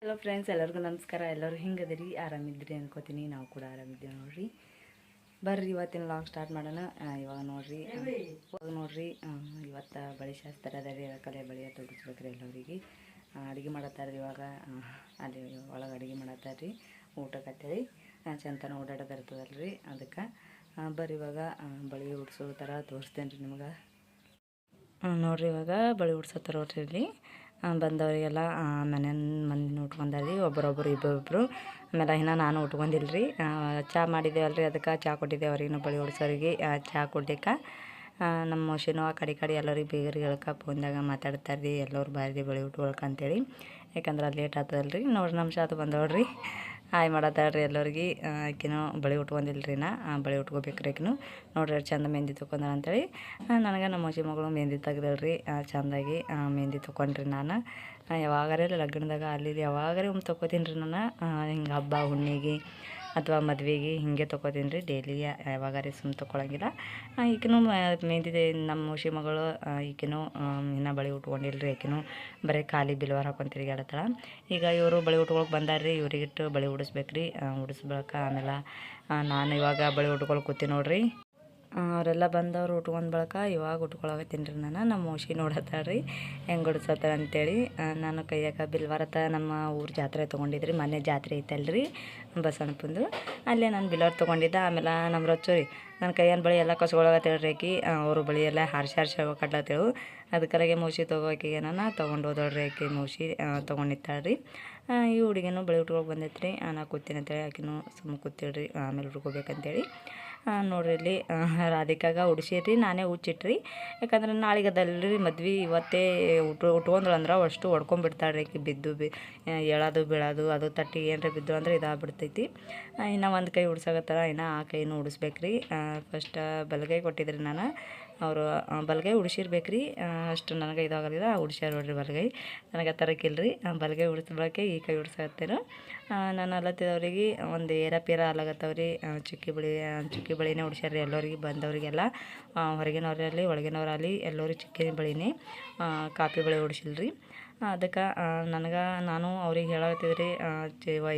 Hello friends, ಎಲ್ಲರಿಗೂ ನಮಸ್ಕಾರ. ಎಲ್ಲರೂ ಹಿಂಗದಿರಿ, ಆರಾಮಿದ್ರಿ ಅನ್ಕೋತೀನಿ. ನಾವು ಕೂಡ ಆರಾಮಿದ್ದೀವಿ ನೋಡ್ರಿ. ಬರ್ರಿ ಇವತ್ತಿನ ಲಾಗ್ ಸ್ಟಾರ್ಟ್ ಮಾಡೋಣ. ಇವಾಗ ನೋಡ್ರಿ ಇವತ್ತು ಬಳಿ ಶಾಸ್ತ್ರ ಅದ ರೀ. ಕಲೆ ಬಳಿ ತೊಡಗಿಸ್ಬೇಕ್ರಿ ಎಲ್ಲರಿಗೆ. ಅಡುಗೆ ಮಾಡತ್ತಾರ್ರಿ ಇವಾಗ. ಅಲ್ಲಿ ಒಳಗೆ ಅಡುಗೆ ಮಾಡತ್ತಾರ್ರಿ ಊಟಕ್ಕೆ ಅಂತೇಳಿ. ಚಂತನ ಓಡಾಡೋದಿರ್ತದಲ್ರಿ, ಅದಕ್ಕೆ ಬರ್ರಿ ಇವಾಗ ಬಳಿ ಉಡ್ಸೋ ಥರ ತೋರಿಸ್ತೇನೆ ರೀ ನಿಮ್ಗೆ. ನೋಡ್ರಿ ಇವಾಗ ಬಳಿ ಉಡ್ಸೋ ಥರ ನೋಡ್ರಿ. ಇಲ್ಲಿ ಬಂದವರಿಗೆಲ್ಲ ಮಂದಿನ ಉಟ್ಕೊಂಡಾರಿ, ಒಬ್ಬರೊಬ್ಬರು ಇಬ್ಬೊಬ್ಬರು. ಆಮೇಲೆ ಇನ್ನೂ ನಾನು ಉಟ್ಕೊಂಡಿಲ್ಲ ರೀ. ಚಹಾ ಮಾಡಿದ್ದೇವಲ್ರಿ, ಅದಕ್ಕೆ ಚಹಾ ಕೊಟ್ಟಿದ್ದೆ ಅವ್ರಿಗೆ, ಬಳಿ ಉಡ್ಸೋರಿಗೆ ಚಹಾ ಕೊಡ್ಲಿಕ್ಕೆ. ನಮ್ಮ ಮೋಶಿನೂ ಆ ಕಡೆ ಎಲ್ಲರಿಗೆ ಬೀಗರಿಗೆ ಹೇಳ್ಕ ಫೋನ್ದಾಗ ಮಾತಾಡ್ತಾರೆ ರೀ. ಎಲ್ಲರೂ ಬಾರಿ ಬಳಿ ಉಟ್ಕೊಳಕ್ಕೆ ಅಂತೇಳಿ, ಯಾಕಂದ್ರೆ ಅದು ಲೇಟ್ ಆಗ್ತದಲ್ರಿ. ನೋಡ್ರಿ ನಮ್ಮ ಶಾತು ಬಂದವಳ್ರಿ, ಹಾಯ್ ಮಾಡತ್ತಾಳ್ರಿ ಎಲ್ಲರಿಗೆ. ಆಕಿನೂ ಬಳಿ ಉಟ್ಕೊಂಡಿಲ್ರಿ, ಬಳಿ ಉಟ್ಕೋಬೇಕ್ರಿ ಆಕಿನೂ. ನೋಡ್ರಿ ಚಂದ ಮೆಹಂದಿ ತೊಗೊಂಡ ಅಂತೇಳಿ ನನಗೆ ನಮ್ಮ ಮೋಶಿ ಮಗಳು ಮೆಹಂದಿ ತೆಗ್ದಲ್ರಿ. ಚಂದಾಗಿ ಮೆಹಂದಿ ತೊಗೊಂಡ್ರಿ. ನಾನು ಯಾವಾಗಾರ ಲಗ್ನದಾಗ ಅಲ್ಲಿ ಯಾವಾಗಾರ ಒಮ್ಮೆ ತೊಗೋತೀನಿ ರೀ. ನಾನು ಹಿಂಗೆ ಹಬ್ಬ ಹುಣ್ಣಿಗೆ ಅಥವಾ ಮದುವೆಗೆ ಹಿಂಗೆ ತೊಗೋತೀನಿ ರೀ. ಡೈಲಿ ಯಾವಾಗಾರ ಸುಮ್ಮನೆ ತೊಗೊಳಂಗಿಲ್ಲ. ಈಕಿನೂ ಮೆಹಂದಿ ನಮ್ಮ ಮೋಶಿ ಮಗಳು ಈಕಿನೂ ಇನ್ನೂ ಬಳಿ ಉಟ್ಕೊಂಡಿಲ್ರಿ. ಆಕಿನೂ ಬರೀ ಖಾಲಿ ಬಿಲ್ವಾರ ಹಾಕೊಂಡು ತಿರುಗಾಡತ್ತಾಳ. ಈಗ ಇವರು ಬಳಿ ಉಟ್ಕೊಳಕ್ಕೆ ಬಂದಾರ್ರಿ. ಇವ್ರಿಗಿಟ್ಟು ಬಳಿ ಉಡಿಸ್ಬೇಕ್ರಿ. ಉಡಿಸ್ಬೇಕ. ಆಮೇಲೆ ನಾನು ಇವಾಗ ಬಳಿ ಉಟ್ಕೊಳಕ್ಕೆ ಕೂತೀನಿ ನೋಡ್ರಿ. ಅವರೆಲ್ಲ ಬಂದವ್ರು ಉಟ್ಕೊಂಡು ಬಳಕ ಇವಾಗ ಉಟ್ಕೊಳಕತ್ತೀನಿ ರೀ. ನಮ್ಮ ಮೋಶಿ ನೋಡತ್ತಾಳ್ರಿ ಹೆಂಗೆ ಉಡ್ಸತ್ತಾರ ಅಂತೇಳಿ. ನಾನು ಕೈಯಾಗ ಬಿಲ್ವಾರತ ನಮ್ಮ ಊರು ಜಾತ್ರೆ ತೊಗೊಂಡಿದ್ರಿ. ಮೊನ್ನೆ ಜಾತ್ರೆ ಐತಲ್ರಿ ಬಸವಣ್ಣಪ್ಪಂದು, ಅಲ್ಲೇ ನಾನು ಬಿಲ್ವಾರ ತೊಗೊಂಡಿದ್ದೆ. ಆಮೇಲೆ ನಮ್ಮ ರೊಚ್ಚು ರೀ ನನ್ನ ಕೈಯನ್ನ ಬಳಿ ಎಲ್ಲ ಕಸ್ಕೊಳಕತ್ತೇಳ್ರಿ. ಆಕಿ ಅವರು ಬಳಿ ಎಲ್ಲ ಹಾರ್ಸಿ ಕಡ್ಲತ್ತೇಳು. ಅದಕ್ಕಲಾಗೆ ಮೋಶಿ ತೊಗೋಕಿಗೆ ನಾನು ತೊಗೊಂಡು ಹೋದಳ್ರಿ. ಆಕಿ ಮೋಶಿ ತೊಗೊಂಡಿತ್ತಾಳ್ರಿ. ಈ ಹುಡುಗಿನೂ ಬಳಿ ಉಟ್ಕೊಳಕ್ಕೆ ಬಂದೈತ್ರಿ. ನಾ ಕೂತೀನಿ ಅಂತೇಳಿ ಆಕಿನೂ ಸುಮ್ಮನೆ ಕೂತಿಳ್ರಿ. ಆಮೇಲೆ ಉಟ್ಕೋಬೇಕಂತೇಳಿ ನೋಡ್ರಿ ಇಲ್ಲಿ ರಾಧಿಕಾಗ ಉಡ್ಸಿರಿ. ನಾನೇ ಉಚ್ಚಿಟ್ರಿ, ಯಾಕಂದ್ರೆ ನಾಳೆಗೆ ಅದಲ್ರಿ ಮದ್ವೆ. ಇವತ್ತೇ ಉಟ್ಕೊಂಡ್ಳಂದ್ರೆ ಅಷ್ಟು ಹೊಡ್ಕೊಂಡ್ಬಿಡ್ತಾಳ್ರಿ ಆಕಿ. ಬಿದ್ದು ಎಳೋದು ಬೀಳೋದು, ಅದು ತಟ್ಟಿ ಏನರ ಬಿದ್ದು ಅಂದ್ರೆ ಇದಾಗ್ಬಿಡ್ತೈತಿ. ಇನ್ನು ಒಂದು ಕೈ ಉಡ್ಸಾಕತ್ತಾರ, ಇನ್ನು ಆ ಕೈನೂ ಉಡಿಸ್ಬೇಕ್ರಿ. ಫಸ್ಟ್ ಬಲಗೈ ಕೊಟ್ಟಿದ್ರಿ ನಾನು. ಅವರು ಬಲಗೈ ಉಡ್ಸಿರ್ಬೇಕ್ರಿ. ಅಷ್ಟು ನನಗೆ ಇದಾಗಲಿಲ್ಲ. ಉಡ್ಸ್ಯಾರ ನೋಡ್ರಿ ಬಲಗೈ. ನನಗೆ ಆ ಥರಕ್ಕಿಲ್ರಿ. ಬಲಗೈ ಉಡಿಸ್ಬೇಕೆ ಈ ಕೈ ಉಡ್ಸಾಕತ್ತೇನು. ನಾನು ಅಲ್ಲತ್ತಿದವ್ರಿಗೆ ಒಂದು ಏರ ಅಲಾಗತ್ತವ್ರಿ. ಚುಕ್ಕಿ ಬಳಿನೇ ಉಡ್ಸ್ಯಾರ್ರಿ ಎಲ್ಲರಿಗೆ. ಬಂದವರಿಗೆಲ್ಲ ಹೊರಗಿನವರಲ್ಲಿ ಒಳಗಿನವರಲ್ಲಿ ಎಲ್ಲರಿಗೆ ಚುಕ್ಕಿ ಬಳಿನೇ, ಕಾಪಿ ಬಳಿ ಉಡ್ಸಿಲ್ರಿ. ಅದಕ್ಕೆ ನಾನು ಅವ್ರಿಗೆ ಹೇಳತ್ತಿದ್ರಿ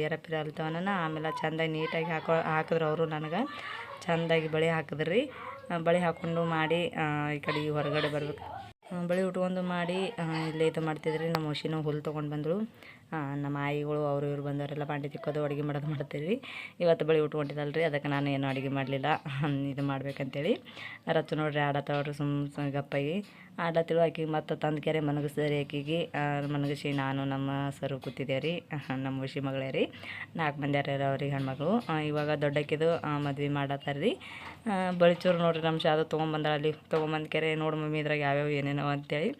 ಏರಪಿರ ಅಲ್ತವನ. ಆಮೇಲೆ ಚೆಂದಾಗಿ ನೀಟಾಗಿ ಹಾಕಿದ್ರು ಅವರು. ನನಗೆ ಚೆಂದಾಗಿ ಬಳಿ ಹಾಕಿದ್ರಿ. ಬಳಿ ಹಾಕ್ಕೊಂಡು ಮಾಡಿ ಈ ಕಡೆ ಹೊರಗಡೆ ಬರ್ಬೇಕು. ಬಳಿ ಉಟ್ಕೊಂಡು ಮಾಡಿ ಇಲ್ಲೇ ಇದು ಮಾಡ್ತಿದ್ರಿ. ನಮ್ಮ ಮೋಶಿನೂ ಹುಲ್ಲು ತೊಗೊಂಡು ಬಂದರು. ನಮ್ಮ ಆಯಿಗಳು ಅವರು ಇವ್ರು ಬಂದವರೆಲ್ಲ ಬಾಂಡೆ ತಿಕ್ಕೋದು ಅಡುಗೆ ಮಾಡ್ತೀವಿ. ಇವತ್ತು ಬಳಿ ಉಟ್ಕೊಂಡಿದ್ದಲ್ರಿ, ಅದಕ್ಕೆ ನಾನು ಏನೂ ಅಡುಗೆ ಮಾಡಲಿಲ್ಲ. ಇದು ಮಾಡ್ಬೇಕಂತೇಳಿ ರತ್ತು ನೋಡ್ರಿ ಆಡತ್ತವ್ರು ಸುಮ್ಮ ಗಪ್ಪಾಗಿ ಆಡತ್ತಿಳು. ಆಕಿಗೆ ಮತ್ತು ತಂದು ಕೆರೆ ಮನಗಿಸಿದ್ರಿ. ಆಕಿಗೆ ಮನಗಿಸಿ ನಾನು ನಮ್ಮ ಸರು ಕೂತಿದ್ದೇವೆ ರೀ. ನಮ್ಮ ಮೋಶಿ ಮಗಳೇ ರೀ. 4 ಮಂದಿ ಯಾರ್ಯಾರು ಅವ್ರಿಗೆ ಹೆಣ್ಮಗಳು. ಇವಾಗ ದೊಡ್ಡಕ್ಕಿದು ಮದ್ವೆ ಮಾಡತ್ತಾರ ರೀ. ಬಳಿಚೂರು ನೋಡ್ರಿ ನಮ್ಮ ಶಾದು ತೊಗೊಂಬಂದ. ಅಲ್ಲಿ ತೊಗೊಂಬಂದು ಕೆರೆ ನೋಡು ಮಮ್ಮಿ ಇದ್ರಾಗ ಯಾವ್ಯಾವ ಏನೇನೋ ಅಂತೇಳಿ.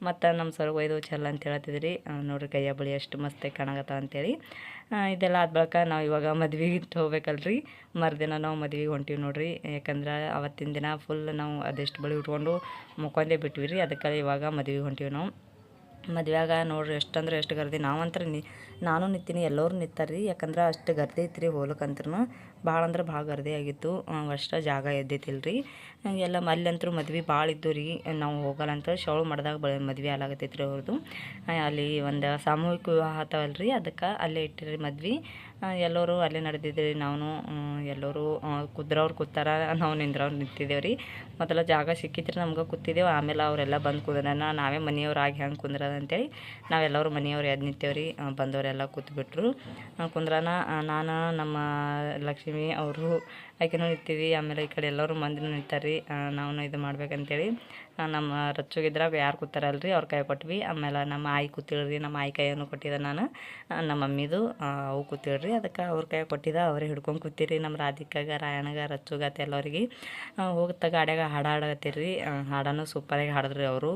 ಮತ್ತು ನಮ್ಮ ಸರ್ ಒಯ್ದು ಚೆಲ್ಲ ಅಂತ ಹೇಳ್ತಿದ್ರಿ. ನೋಡ್ರಿ ಕೈಯ ಬಳಿ ಎಷ್ಟು ಮಸ್ತಾಗಿ ಕಾಣಕತ್ತಾವ ಅಂತೇಳಿ. ಇದೆಲ್ಲ ಆದ ಬಳಿಕ ನಾವು ಇವಾಗ ಮದ್ವೆಗೆ ಹೋಗ್ಬೇಕಲ್ರಿ. ಮರುದಿನ ನಾವು ಮದ್ವೆಗೆ ಹೊಂಟೀವಿ ನೋಡ್ರಿ. ಯಾಕಂದ್ರೆ ಅವತ್ತಿನ ದಿನ ಫುಲ್ ನಾವು ಅದೆಷ್ಟು ಬಳಿ ಉಟ್ಕೊಂಡು ಮುಕ್ಕೊಂಡೇ ಬಿಟ್ವಿ ರೀ. ಅದಕ್ಕೆ ಇವಾಗ ಮದ್ವೆಗೆ ಹೊಂಟೀವಿ ನಾವು. ಮದ್ವೆಯಾಗ ನೋಡ್ರಿ ಎಷ್ಟಂದ್ರೆ ಎಷ್ಟು ಗರ್ದಿ. ನಾವಂತ್ರ ನಾನು ನಿಂತೀನಿ, ಎಲ್ಲರೂ ನಿಂತಾರ್ರಿ. ಯಾಕಂದ್ರೆ ಅಷ್ಟು ಗರ್ದಿ ಐತ್ರಿ ಹೋಲಕ್ಕಂತ್ರೂ. ಭಾಳ ಅಂದ್ರೆ ಭಾಳ ಗರ್ದಿ ಆಗಿತ್ತು. ಅಷ್ಟು ಜಾಗ ಎದ್ದೈತಿಲ್ರಿ ಎಲ್ಲ. ಅಲ್ಲಂತರೂ ಮದ್ವೆ ಭಾಳ ಇದ್ದು ರೀ. ನಾವು ಹೋಗಲ್ಲಂತ ಶವಳು ಮಾಡಿದಾಗ ಮದ್ವೆ ಆಲಾಗತ್ತೈತ್ರಿ ಅವ್ರದ್ದು. ಅಲ್ಲಿ ಒಂದು ಸಾಮೂಹಿಕ ವಿವಾಹ ಆತವಲ್ರಿ, ಅದಕ್ಕೆ ಅಲ್ಲೇ ಇಟ್ಟಿರಿ ಮದ್ವೆ. ಎಲ್ಲರೂ ಅಲ್ಲೇ ನಡೆದಿದ್ರಿ. ನಾವು ಎಲ್ಲರೂ ಕುದ್ರವ್ರು ಕೂತಾರ, ನಾವು ನಿಂದ್ರವ್ರು ನಿಂತಿದ್ದೇವೆ ರೀ. ಮೊದಲ ಜಾಗ ಸಿಕ್ಕಿತ್ರಿ ನಮ್ಗೆ ಕೂತಿದ್ದೇವೆ. ಆಮೇಲೆ ಅವರೆಲ್ಲ ಬಂದು ಕುಂದ್ರನ ನಾವೇ ಮನೆಯವ್ರಾಗಿ ಹೆಂಗೆ ಕುಂದ್ರದ ಅಂತೇಳಿ ನಾವೆಲ್ಲರೂ ಮನೆಯವ್ರು ಎದ್ದು ನಿಂತೇವೆ ರೀ. ಬಂದವರೆಲ್ಲ ಕೂತ್ಬಿಟ್ರು ಕುಂದ್ರನ. ನಾನು ನಮ್ಮ ಲಕ್ಷ್ಮಿ ಅವರು ಆಕೆನೂ ನಿಂತೀವಿ. ಆಮೇಲೆ ಈ ಕಡೆ ಎಲ್ಲರೂ ಮಂದಿನೂ ನಿಂತಾರ್ರಿ. ನಾವು ಇದು ಮಾಡ್ಬೇಕಂತೇಳಿ ನಮ್ಮ ರಚ್ಚೋಗಿದ್ರಾಗ ಯಾರು ಕೂತಾರಲ್ರಿ ಅವ್ರ ಕೈ ಕೊಟ್ವಿ. ಆಮೇಲೆ ನಮ್ಮ ಆಯಿ ಕೂತಿಳ್ರಿ. ನಮ್ಮ ಆಯಿ ಕೈಯನ್ನು ಕೊಟ್ಟಿದ್ದೆ ನಾನು. ನಮ್ಮ ಮಮ್ಮಿದು ಅವು ಕೂತಿಳ್ರಿ. ಅದಕ್ಕೆ ಅವ್ರ ಕೈ ಕೊಟ್ಟಿದ್ದ ಅವರೇ ಹಿಡ್ಕೊಂಡು ಕೂತಿರಿ. ನಮ್ಮ ರಾಧಿಕಾಗ, ರಾಯಣಗ, ರಚ್ಚುಗತ್ತೆ ಎಲ್ಲರಿಗೆ ಹೋಗ್ತಾ ಗಾಡ್ಯಾಗ ಹಾಡಾಡಕತ್ತೀರಿ. ಹಾಡನೂ ಸೂಪರಾಗಿ ಹಾಡಿದ್ರಿ ಅವರು.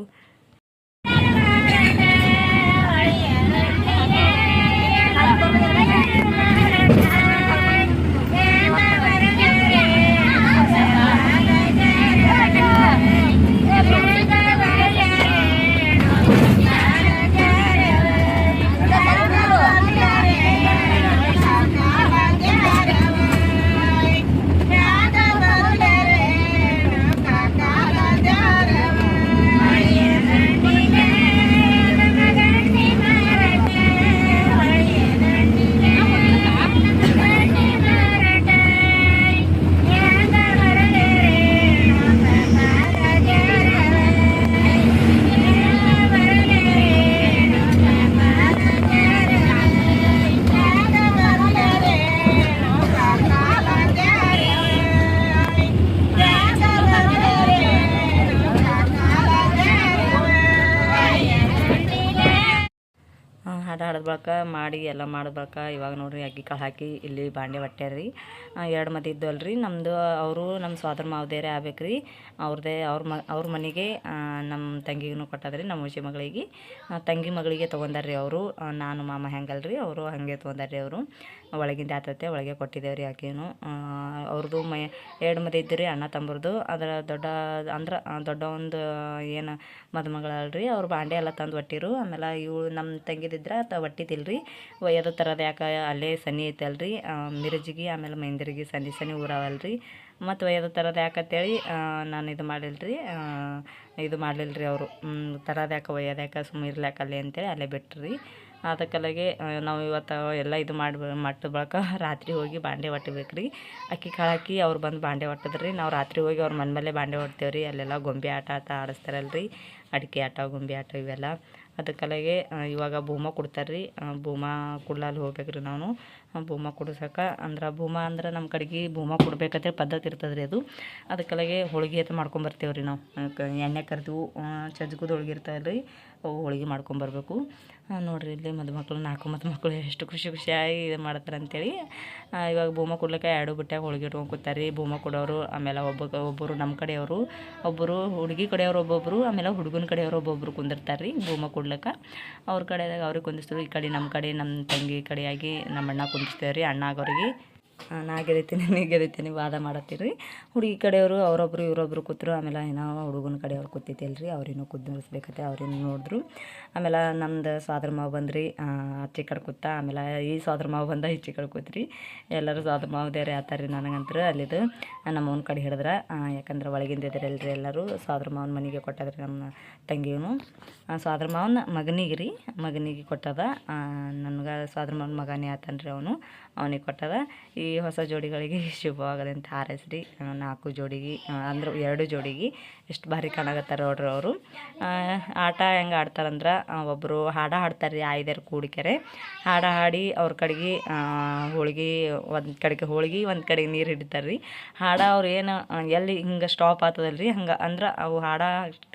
ಮಾಡಿದ ಬಳಿಕ ಎಲ್ಲ ಮಾಡಿದ ಬಳಿಕ ಇವಾಗ ನೋಡಿರಿ ಅಕ್ಕಿ ಕಾಳು ಹಾಕಿ ಇಲ್ಲಿ ಬಾಂಡೆ ಹೊಟ್ಟ್ಯಾರ ರೀ. 2 ಮದಿ ಇದ್ದವಲ್ಲ ರೀ ನಮ್ಮದು. ಅವರು ನಮ್ಮ ಸೋದರ ಮಾವದೇರೆ ಆಗ್ಬೇಕು ರೀ. ಅವ್ರದ್ದೇ ಅವ್ರ ಮನೆಗೆ ನಮ್ಮ ತಂಗಿಗೂ ಕೊಟ್ಟದ್ರಿ, ನಮ್ಮ ಹುಸಿ ಮಗಳಿಗೆ ತಂಗಿ ಮಗಳಿಗೆ ತೊಗೊಂಡಾರ್ರಿ ಅವರು. ನಾನು ಮಾಮ ಹೆಂಗಲ್ರಿ ಅವರು ಹಾಗೆ ತೊಗೊಂಡಾರ್ರಿ. ಅವರು ಒಳಗಿಂದ ಆತೈತೆ ಒಳಗೆ ಕೊಟ್ಟಿದ್ದೇವ್ರಿ ಆಕೆನು. ಅವ್ರದ್ದು 2 ಮದಿ ಇದ್ದು ರೀ ಅಣ್ಣ ತಮ್ಮರದು. ಅದರ ದೊಡ್ಡ ಒಂದು ಏನು ಮದುಮಗಳಲ್ರಿ ಅವ್ರು ಬಾಂಡೆ ಎಲ್ಲ ತಂದು ಒಟ್ಟಿರು. ಆಮೇಲೆ ಇವು ನಮ್ಮ ತಂಗಿದಿದ್ರೆ ಒಟ್ಟಿತಿಲ್ರಿ, ಒಯ್ಯೋದು ತರೋದು ಯಾಕೆ ಅಲ್ಲೇ ಸನಿ ಐತಲ್ರಿ ಮಿರಜಿಗೆ ಆಮೇಲೆ ಮೈಂದರಿಗೆ ಸನಿ ಊರಾವಲ್ರಿ. ಮತ್ತು ಒಯ್ಯೋದು ತರೋದು ಯಾಕಂತೇಳಿ ನಾನು ಇದು ಮಾಡಲಿಲ್ಲ ರೀ. ಅವರು ತರೋದು ಯಾಕೆ ಒಯ್ಯೋದು ಯಾಕೆ ಸುಮ್ಮನೆ ಇರ್ಲಾಕ ಅಲ್ಲೇ ಅಂತೇಳಿ ಅಲ್ಲೇ ಬಿಟ್ರಿ. ಅದಕ್ಕಲಾಗೆ ನಾವು ಇವತ್ತು ಎಲ್ಲ ಇದು ಮಟ್ಟ ಬಳಿಕ ರಾತ್ರಿ ಹೋಗಿ ಬಾಂಡೆ ಒಟ್ಟಬೇಕು ರೀ. ಅಕ್ಕಿ ಕಾಳು ಹಾಕಿ ಅವ್ರು ಬಂದು ಬಾಂಡೆ ಒಟ್ಟದ್ರಿ. ನಾವು ರಾತ್ರಿ ಹೋಗಿ ಅವ್ರ ಮನೆ ಮೇಲೆ ಬಾಂಡೆ ಹೊಡ್ತೇವೆ ರೀ. ಅಲ್ಲೆಲ್ಲ ಗೊಂಬೆ ಆಟ ಆಡಿಸ್ತಾರಲ್ರಿ, ಅಡಿಕೆ ಆಟ ಗೊಂಬೆ ಆಟ ಇವೆಲ್ಲ. ಅದಕ್ಕಲಾಗೆ ಇವಾಗ ಭೂಮ ಕೊಡ್ತಾರೆ ರೀ. ಭೂಮ ಕೊಡ್ಲಲ್ಲಿ ಹೋಗ್ಬೇಕು ರೀ ನಾವು. ಭೂಮ ಕೊಡ್ಸಕ್ಕೆ ಭೂಮ ಅಂದ್ರೆ ನಮ್ಮ ಕಡೆಗೆ ಭೂಮ ಕೊಡ್ಬೇಕಂತೇಳಿ ಪದ್ಧತಿ ಇರ್ತದೆ ರೀ ಅದು. ಅದಕ್ಕಲಾಗೆ ಹೋಳಿಗೆ ಅಂತ ಮಾಡ್ಕೊಂಬರ್ತೇವೆ ರೀ ನಾವು. ಎಣ್ಣೆ ಕರೆದು ಚಜ್ಕದ ಹೋಳಿಗೆ ಇರ್ತಾವೆ ರೀ, ಅವು ಹೋಳಿಗೆ ಮಾಡ್ಕೊಂಬರ್ಬೇಕು. ನೋಡಿರಿ ಇಲ್ಲಿ ಮದುಮಕ್ಳು 4 ಮದುಮಕ್ಳು ಎಷ್ಟು ಖುಷಿಯಾಗಿ ಇದು ಮಾಡ್ತಾರೆ ಅಂತೇಳಿ. ಇವಾಗ ಭೂಮ ಕೊಡ್ಲಿಕ್ಕೆ 2 ಬುಟ್ಟ್ಯಾಗ ಹೋಳಿಗೆ ಇಟ್ಕೊಂಡು ಕೂತಾರೆ ರೀ ಭೂಮ ಕೊಡೋರು. ಆಮೇಲೆ ಒಬ್ಬರು ನಮ್ಮ ಕಡೆಯವರು, ಒಬ್ಬರು ಹುಡುಗಿ ಕಡೆಯವರು ಒಬ್ಬೊಬ್ಬರು, ಆಮೇಲೆ ಹುಡುಗನ ಕಡೆಯವರು ಒಬ್ಬೊಬ್ಬರು ಕುಂದಿರ್ತಾರೆ ರೀ ಭೂಮ ಕೊಡ್ಲಿಕ್ಕೆ. ಅವ್ರ ಕಡೆದಾಗ ಅವ್ರಿಗೆ ಕುಂದಿಸ್ತಾರೆ. ಈ ಕಡೆ ನಮ್ಮ ಕಡೆ ನಮ್ಮ ತಂಗಿ ಕಡೆಯಾಗಿ ನಮ್ಮ ಅಣ್ಣ ಕುಂದಿಸ್ತೇವೆ ರೀ. ಅಣ್ಣ ಆಗೋರಿಗೆ ನಾ ಗೆದಿತೀನಿ ನೀ ಗೆದಿತೀನಿ ವಾದ ಮಾಡತ್ತೀರಿ. ಹುಡುಗಿ ಕಡೆಯವರು ಅವರೊಬ್ಬರು ಇವರೊಬ್ಬರು ಕೂತರು. ಆಮೇಲೆ ಏನೋ ಹುಡುಗನ ಕಡೆಯವ್ರು ಕೂತಿದ್ದಲ್ರಿ, ಅವ್ರೇನೋ ಕುಂದಿಸ್ಬೇಕತ್ತೆ ಅವ್ರೇನು ನೋಡಿದ್ರು. ಆಮೇಲೆ ನಮ್ದು ಸೋದರ ಮಾವ ಬಂದ್ರಿ ಆಚೆ ಕಡೆ ಕೂತ. ಆಮೇಲೆ ಈ ಸೋದರ ಮಾವ ಬಂದ ಈಚೆ ಕಡೆ ಕೂತ್ರಿ. ಎಲ್ಲರೂ ಸೋದರ ಮಾವದೇವ್ರೆ ಆತಾರೆ ರೀ ನನಗಂತೂ. ಅಲ್ಲಿದ್ದು ನಮ್ಮವನ ಕಡೆ ಹಿಡಿದ್ರೆ ಯಾಕಂದ್ರೆ ಒಳಗಿಂದ ಇದ್ರಲ್ರಿ ಎಲ್ಲರೂ. ಸೋದರ ಮಾವನ ಮನೆಗೆ ಕೊಟ್ಟದ್ರಿ ನಮ್ಮ ತಂಗಿಯೂ. ಸೋದರ ಮಾವನ ಮಗನಿಗೆ ಕೊಟ್ಟದ. ನನಗೆ ಸೋದರ ಮಾವನ ಮಗನೇ ಆತನ್ರಿ ಅವನಿಗೆ ಕೊಟ್ಟದ. ಈ ಹೊಸ ಜೋಡಿಗಳಿಗೆ ಶುಭವಾಗಲಿ ಅಂತ ಹಾರೈಸ್ರಿ. 4 ಜೋಡಿಗೆ ಅಂದ್ರೆ 2 ಜೋಡಿಗೆ ಎಷ್ಟು ಭಾರಿ ಕಾಣಕತ್ತಾರೆ ನೋಡ್ರಿ ಅವರು. ಆಟ ಹೆಂಗೆ ಆಡ್ತಾರಂದ್ರೆ ಒಬ್ಬರು ಹಾಡ್ತಾರೆ ರೀ 5 ಕೂಡಿಕೆರೆ ಹಾಡಿ ಅವ್ರ ಕಡೆಗೆ ಹೋಳಿಗೆ ಒಂದು ಕಡೆಗೆ ಹೋಳಿಗೆ ಒಂದು ಕಡೆಗೆ ನೀರು ಹಿಡಿತಾರೆ ರೀ. ಅವ್ರು ಏನು ಎಲ್ಲಿ ಹಿಂಗೆ ಸ್ಟಾಪ್ ಆಗ್ತದಲ್ರಿ ಹಂಗೆ ಅಂದ್ರೆ ಅವು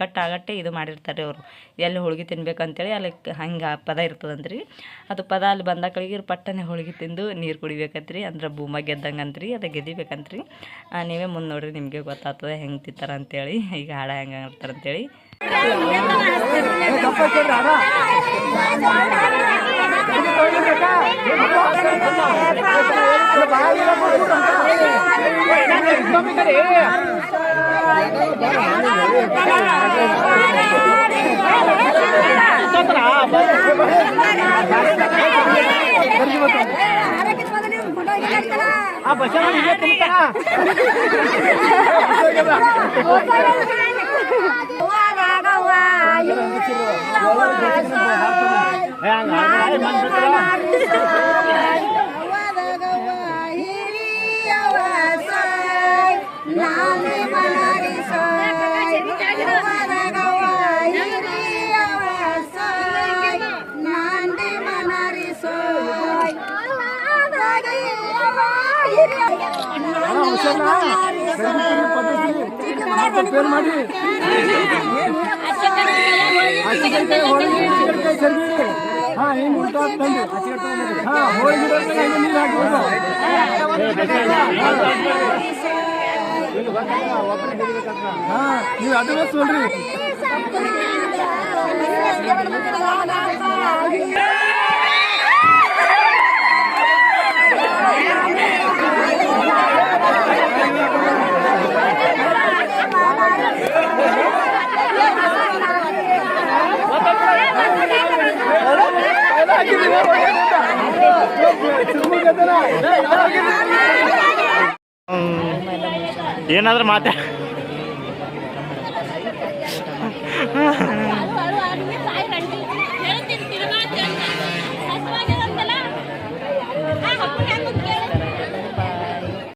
ಕಟ್ ಆಗಟ್ಟೆ ಇದು ಮಾಡಿರ್ತಾರೆ ಅವರು. ಎಲ್ಲಿ ಹೋಳಿಗೆ ತಿನ್ಬೇಕಂತೇಳಿ ಅಲ್ಲಿ ಹಂಗೆ ಪದ ಇರ್ತದಂತ್ರಿ. ಅದು ಪದ ಅಲ್ಲಿ ಬಂದ ಕಡೆಗೆ ಪಟ್ಟನೆ ಹೋಳಿಗೆ ತಿಂದು ನೀರು ಕುಡಿಬೇಕಂತ್ರಿ. ಅಂದ್ರೆ ಭೂಮ ಗೆದ್ದಂಗಂತ್ರಿ, ಅದು ಗೆದಿಬೇಕಂತ್ರಿ. ನೀವೇ ಮುಂದೆ ನೋಡ್ರಿ ನಿಮಗೆ ಗೊತ್ತಾಗ್ತದೆ ಹೆಂಗೆ ತಿಂತಾರ ಅಂತೇಳಿ, ಈಗ ಹಾಡ ಹೆಂಗೆ ಆಡ್ತಾರಂತೇಳಿ. ನೀವು ಅಡ್ರೆಸ್ ನೋಡ್ರಿ. ಏನಾದ್ರೂ ಮಾತಾ